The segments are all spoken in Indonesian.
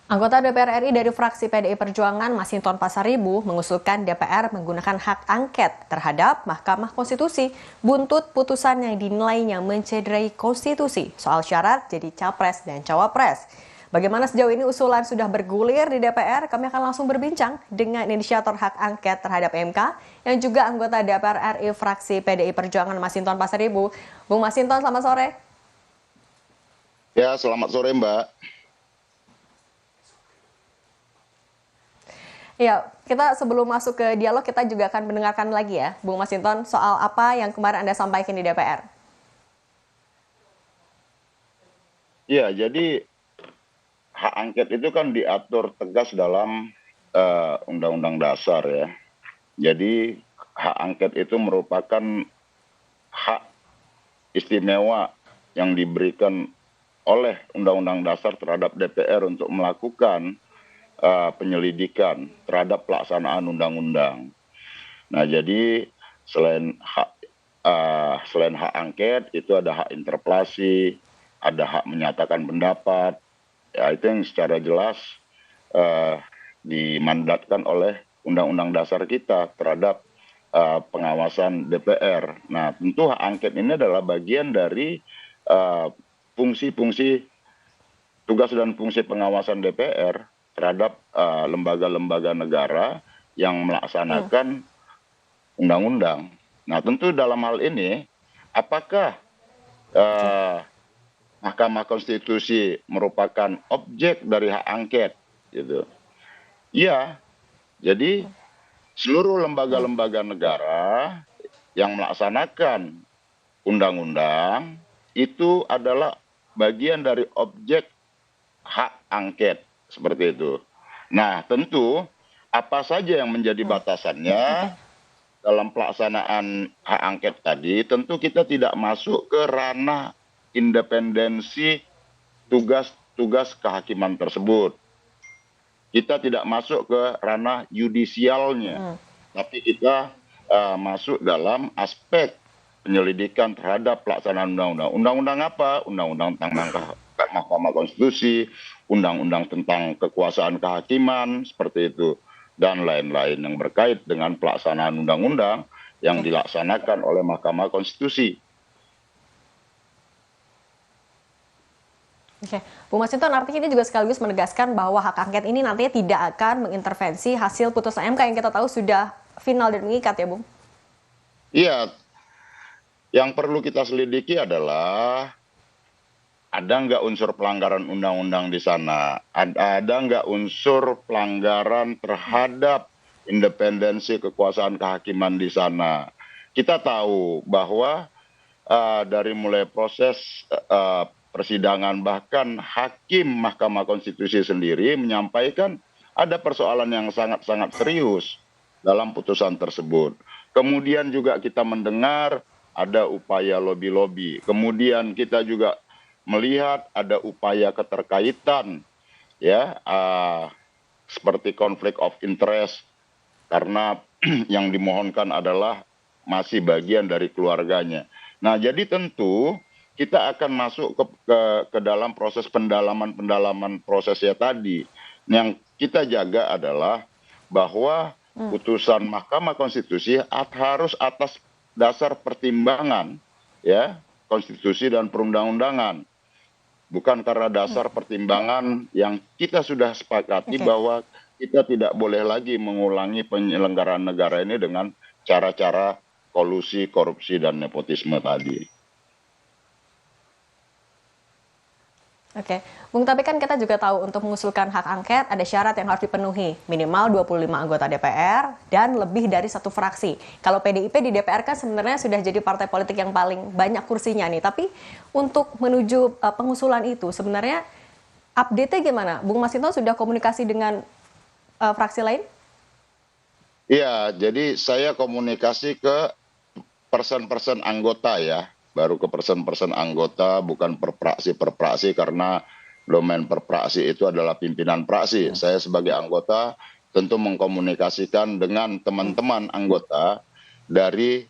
Anggota DPR RI dari fraksi PDI Perjuangan Masinton Pasaribu mengusulkan DPR menggunakan hak angket terhadap Mahkamah Konstitusi buntut putusan yang dinilainya mencederai konstitusi soal syarat jadi capres dan cawapres. Bagaimana sejauh ini usulan sudah bergulir di DPR? Kami akan langsung berbincang dengan inisiator hak angket terhadap MK yang juga anggota DPR RI fraksi PDI Perjuangan Masinton Pasaribu. Bung Masinton, selamat sore. Ya, selamat sore Mbak. Ya, kita sebelum masuk ke dialog kita juga akan mendengarkan lagi ya, Bung Masinton, soal apa yang kemarin Anda sampaikan di DPR. Ya, jadi hak angket itu kan diatur tegas dalam Undang-Undang Dasar ya. Jadi hak angket itu merupakan hak istimewa yang diberikan oleh Undang-Undang Dasar terhadap DPR untuk melakukan penyelidikan terhadap pelaksanaan undang-undang. Nah, jadi selain hak angket itu ada hak interpelasi, ada hak menyatakan pendapat. Ya, itu yang secara jelas dimandatkan oleh Undang-Undang Dasar kita terhadap pengawasan DPR. Nah, tentu hak angket ini adalah bagian dari fungsi-fungsi tugas dan fungsi pengawasan DPR terhadap lembaga-lembaga negara yang melaksanakan undang-undang. Nah, tentu dalam hal ini, apakah Mahkamah Konstitusi merupakan objek dari hak angket? Gitu. Iya, jadi seluruh lembaga-lembaga negara yang melaksanakan undang-undang itu adalah bagian dari objek hak angket, seperti itu. Nah, tentu apa saja yang menjadi batasannya dalam pelaksanaan hak angket tadi, tentu kita tidak masuk ke ranah independensi tugas-tugas kehakiman tersebut. Kita tidak masuk ke ranah yudisialnya, tapi kita masuk dalam aspek penyelidikan terhadap pelaksanaan undang-undang. Undang-undang apa? Undang-undang tentang Mahkamah Konstitusi, undang-undang tentang kekuasaan kehakiman, seperti itu, dan lain-lain yang berkait dengan pelaksanaan undang-undang yang dilaksanakan oleh Mahkamah Konstitusi. Oke, Bung Masinton, artinya ini juga sekaligus menegaskan bahwa hak angket ini nantinya tidak akan mengintervensi hasil putusan MK yang kita tahu sudah final dan mengikat ya, Bung? Iya, yang perlu kita selidiki adalah ada nggak unsur pelanggaran undang-undang di sana? Ada nggak unsur pelanggaran terhadap independensi kekuasaan kehakiman di sana? Kita tahu bahwa dari mulai proses persidangan, bahkan hakim Mahkamah Konstitusi sendiri menyampaikan ada persoalan yang sangat-sangat serius dalam putusan tersebut. Kemudian juga kita mendengar ada upaya lobby-lobby. Kemudian kita juga melihat ada upaya keterkaitan, ya, seperti konflik of interest, karena yang dimohonkan adalah masih bagian dari keluarganya. Nah, jadi tentu kita akan masuk ke dalam proses pendalaman prosesnya tadi. Yang kita jaga adalah bahwa putusan Mahkamah Konstitusi harus atas dasar pertimbangan, ya, konstitusi dan perundang-undangan, bukan karena dasar pertimbangan yang kita sudah sepakati bahwa kita tidak boleh lagi mengulangi penyelenggaraan negara ini dengan cara-cara kolusi, korupsi, dan nepotisme tadi. Oke, Bung, tapi kan kita juga tahu untuk mengusulkan hak angket ada syarat yang harus dipenuhi, minimal 25 anggota DPR dan lebih dari satu fraksi. Kalau PDIP di DPR kan sebenarnya sudah jadi partai politik yang paling banyak kursinya nih, tapi untuk menuju pengusulan itu sebenarnya update-nya gimana? Bung Masinton sudah komunikasi dengan fraksi lain? Iya, jadi saya komunikasi ke person-person anggota ya, baru ke person-person anggota, bukan per praksi, karena domain per praksi itu adalah pimpinan praksi. Saya sebagai anggota tentu mengkomunikasikan dengan teman-teman anggota dari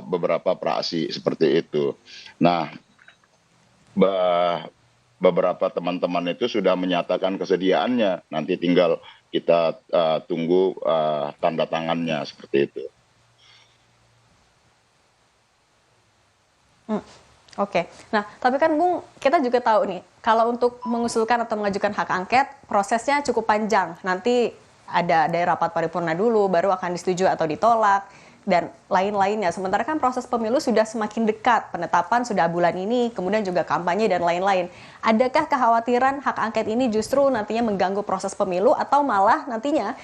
beberapa praksi seperti itu. Nah, beberapa teman-teman itu sudah menyatakan kesediaannya. Nanti tinggal kita tunggu tanda tangannya seperti itu. Oke. Nah, tapi kan Bung, kita juga tahu nih, kalau untuk mengusulkan atau mengajukan hak angket, prosesnya cukup panjang. Nanti ada rapat paripurna dulu, baru akan disetujui atau ditolak, dan lain-lainnya. Sementara kan proses pemilu sudah semakin dekat, penetapan sudah bulan ini, kemudian juga kampanye dan lain-lain. Adakah kekhawatiran hak angket ini justru nantinya mengganggu proses pemilu, atau malah nantinya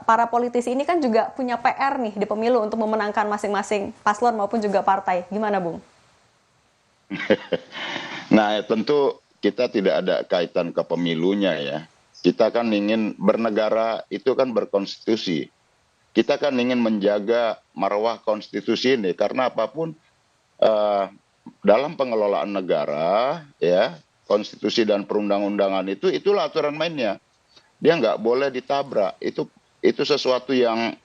para politisi ini kan juga punya PR nih di pemilu untuk memenangkan masing-masing paslon maupun juga partai. Gimana, Bung? Nah, tentu kita tidak ada kaitan ke pemilunya ya. Kita kan ingin bernegara itu kan berkonstitusi. Kita kan ingin menjaga marwah konstitusi ini karena apapun dalam pengelolaan negara ya, konstitusi dan perundang-undangan itulah aturan mainnya. Dia nggak boleh ditabrak. Itu sesuatu yang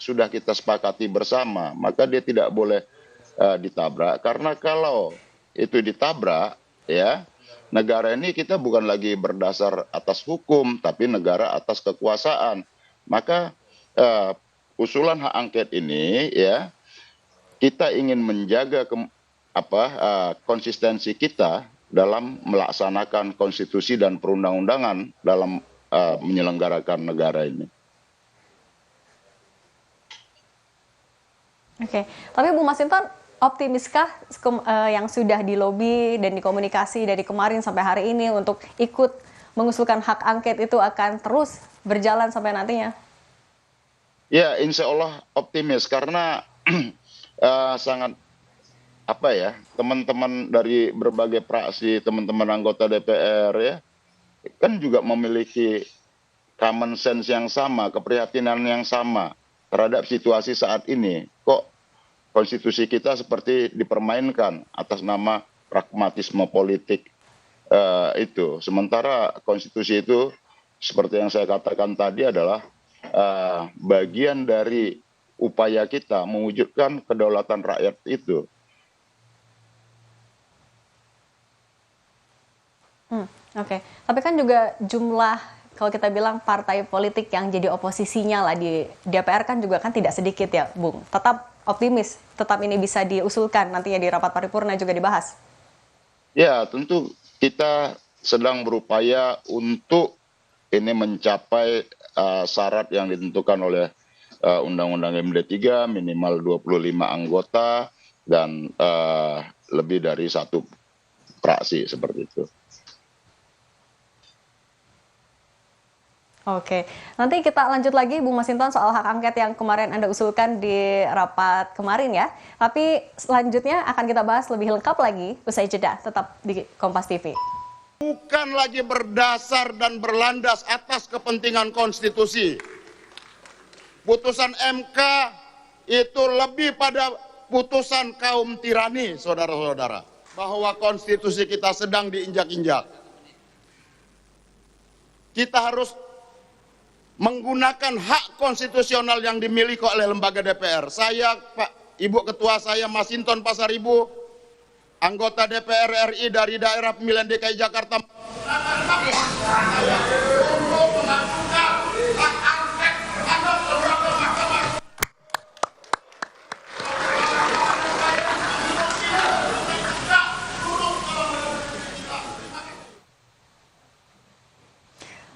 sudah kita sepakati bersama. Maka dia tidak boleh ditabrak karena kalau itu ditabrak ya, negara ini kita bukan lagi berdasar atas hukum tapi negara atas kekuasaan. Maka usulan hak angket ini ya, kita ingin menjaga konsistensi kita dalam melaksanakan konstitusi dan perundang-undangan dalam menyelenggarakan negara ini. Oke, tapi Bu Masinton, optimiskah yang sudah dilobi dan dikomunikasi dari kemarin sampai hari ini untuk ikut mengusulkan hak angket itu akan terus berjalan sampai nantinya? Ya, insya Allah optimis karena sangat teman-teman dari berbagai fraksi, teman-teman anggota DPR ya, kan juga memiliki common sense yang sama, keprihatinan yang sama terhadap situasi saat ini. Kok konstitusi kita seperti dipermainkan atas nama pragmatisme politik itu. Sementara konstitusi itu seperti yang saya katakan tadi adalah bagian dari upaya kita mewujudkan kedaulatan rakyat itu. Oke. Tapi kan juga jumlah, kalau kita bilang partai politik yang jadi oposisinya lah di DPR kan juga kan tidak sedikit ya, Bung. Tetap optimis, tetap ini bisa diusulkan nantinya di rapat paripurna juga dibahas. Ya, tentu kita sedang berupaya untuk ini mencapai syarat yang ditentukan oleh Undang-Undang MD3, minimal 25 anggota dan lebih dari satu fraksi seperti itu. Oke, nanti kita lanjut lagi Bung Masinton soal hak angket yang kemarin Anda usulkan di rapat kemarin ya. Tapi selanjutnya akan kita bahas lebih lengkap lagi usai jeda, tetap di Kompas TV. Bukan lagi berdasar dan berlandas atas kepentingan konstitusi. Putusan MK itu lebih pada putusan kaum tirani, saudara-saudara. Bahwa konstitusi kita sedang diinjak-injak. Kita harus menggunakan hak konstitusional yang dimiliki oleh lembaga DPR. Saya, Pak Ibu Ketua saya Masinton Pasaribu, anggota DPR RI dari daerah pemilihan DKI Jakarta.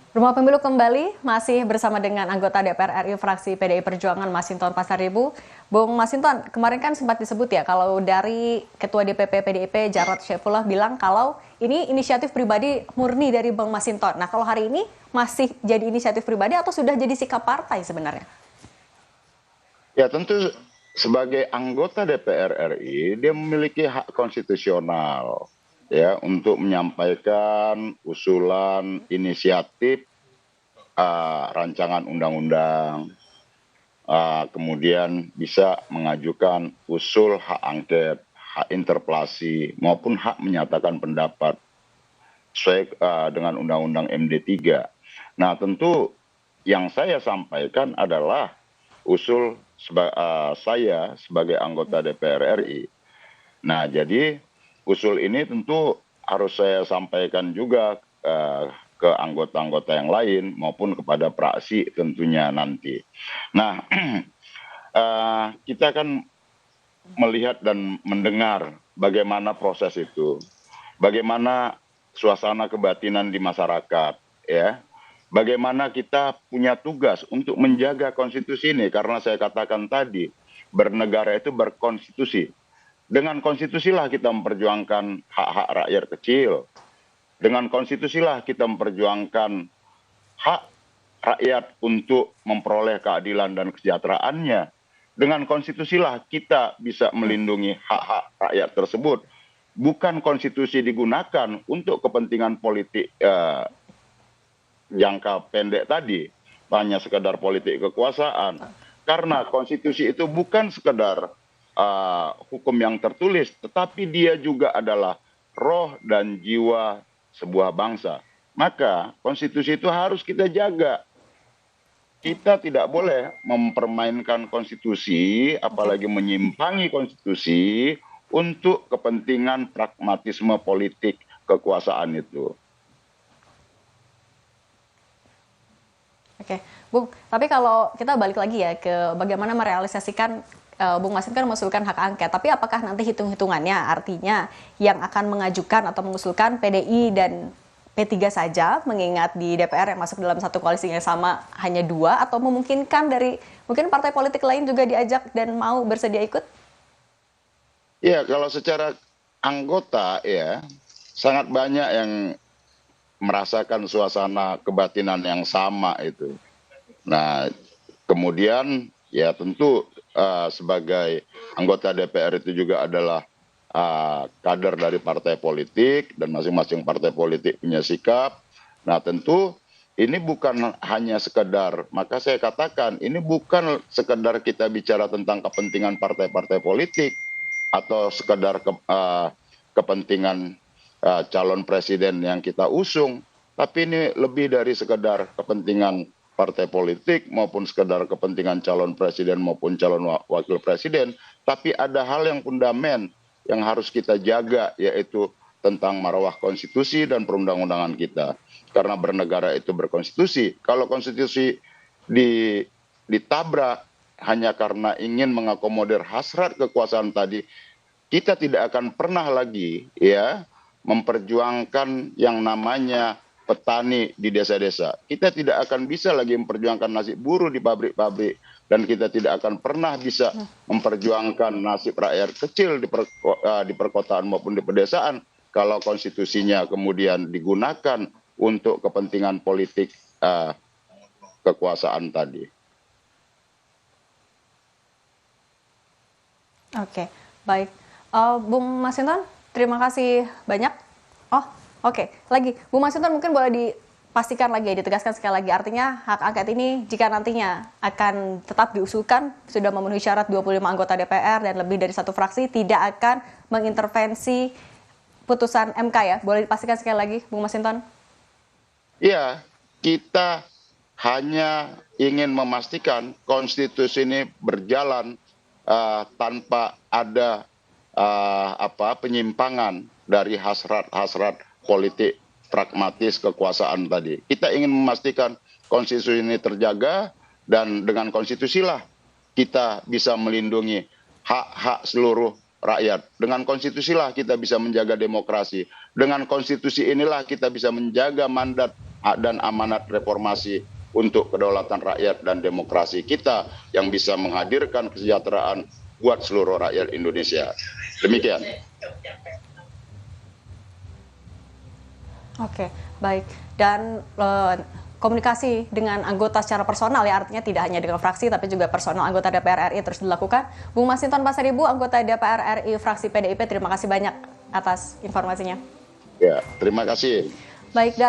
Rumah Pemilu kembali masih bersama dengan anggota DPR RI fraksi PDI Perjuangan Masinton Pasaribu. Bung Masinton, kemarin kan sempat disebut ya kalau dari Ketua DPP PDIP Jarod Saifullah bilang kalau ini inisiatif pribadi murni dari Bung Masinton. Nah, kalau hari ini masih jadi inisiatif pribadi atau sudah jadi sikap partai sebenarnya? Ya, tentu sebagai anggota DPR RI dia memiliki hak konstitusional ya untuk menyampaikan usulan inisiatif rancangan undang-undang, kemudian bisa mengajukan usul hak angket, hak interpelasi maupun hak menyatakan pendapat sesuai dengan Undang-Undang MD3. Nah, tentu yang saya sampaikan adalah usul saya sebagai anggota DPR RI. Nah, jadi usul ini tentu harus saya sampaikan juga ke anggota-anggota yang lain maupun kepada praksi tentunya nanti. Nah, kita kan melihat dan mendengar bagaimana proses itu, bagaimana suasana kebatinan di masyarakat, ya. Bagaimana kita punya tugas untuk menjaga konstitusi ini, karena saya katakan tadi, bernegara itu berkonstitusi. Dengan konstitusilah kita memperjuangkan hak-hak rakyat kecil. Dengan konstitusilah kita memperjuangkan hak rakyat untuk memperoleh keadilan dan kesejahteraannya. Dengan konstitusilah kita bisa melindungi hak-hak rakyat tersebut. Bukan konstitusi digunakan untuk kepentingan politik jangka pendek tadi, hanya sekedar politik kekuasaan. Karena konstitusi itu bukan sekedar hukum yang tertulis, tetapi dia juga adalah roh dan jiwa sebuah bangsa. Maka konstitusi itu harus kita jaga. Kita tidak boleh mempermainkan konstitusi, apalagi menyimpangi konstitusi untuk kepentingan pragmatisme politik kekuasaan itu. Oke, Bung, tapi kalau kita balik lagi ya ke bagaimana merealisasikan, Bung Masin kan mengusulkan hak angket, tapi apakah nanti hitung-hitungannya artinya yang akan mengajukan atau mengusulkan PDI dan P3 saja, mengingat di DPR yang masuk dalam satu koalisi yang sama hanya 2, atau memungkinkan dari mungkin partai politik lain juga diajak dan mau bersedia ikut? Ya, kalau secara anggota ya sangat banyak yang merasakan suasana kebatinan yang sama itu. Nah, kemudian ya tentu sebagai anggota DPR itu juga adalah kader dari partai politik dan masing-masing partai politik punya sikap. Nah, tentu ini bukan hanya sekedar, maka saya katakan ini bukan sekedar kita bicara tentang kepentingan partai-partai politik atau sekedar kepentingan calon presiden yang kita usung, tapi ini lebih dari sekedar kepentingan partai politik maupun sekedar kepentingan calon presiden maupun calon wakil presiden, tapi ada hal yang fundamental yang harus kita jaga, yaitu tentang marwah konstitusi dan perundang-undangan kita. Karena bernegara itu berkonstitusi. Kalau konstitusi ditabrak hanya karena ingin mengakomodir hasrat kekuasaan tadi, kita tidak akan pernah lagi ya memperjuangkan yang namanya petani di desa-desa. Kita tidak akan bisa lagi memperjuangkan nasib buruh di pabrik-pabrik, dan kita tidak akan pernah bisa memperjuangkan nasib rakyat kecil di perkotaan maupun di pedesaan kalau konstitusinya kemudian digunakan untuk kepentingan politik kekuasaan tadi. Oke, baik. Bung Masinton, terima kasih banyak. Oh, oke. Lagi, Bung Masinton mungkin boleh dipastikan lagi, ditegaskan sekali lagi. Artinya hak angket ini jika nantinya akan tetap diusulkan, sudah memenuhi syarat 25 anggota DPR dan lebih dari satu fraksi, tidak akan mengintervensi putusan MK ya. Boleh dipastikan sekali lagi, Bung Masinton? Iya, kita hanya ingin memastikan konstitusi ini berjalan tanpa ada penyimpangan dari hasrat-hasrat politik pragmatis kekuasaan tadi. Kita ingin memastikan konstitusi ini terjaga, dan dengan konstitusilah kita bisa melindungi hak-hak seluruh rakyat. Dengan konstitusilah kita bisa menjaga demokrasi. Dengan konstitusi inilah kita bisa menjaga mandat dan amanat reformasi untuk kedaulatan rakyat dan demokrasi kita yang bisa menghadirkan kesejahteraan buat seluruh rakyat Indonesia. Demikian. Oke, baik. Dan komunikasi dengan anggota secara personal ya, artinya tidak hanya dengan fraksi tapi juga personal anggota DPR RI terus dilakukan. Bung Masinton Pasaribu, anggota DPR RI fraksi PDIP, terima kasih banyak atas informasinya. Ya, terima kasih. Baik.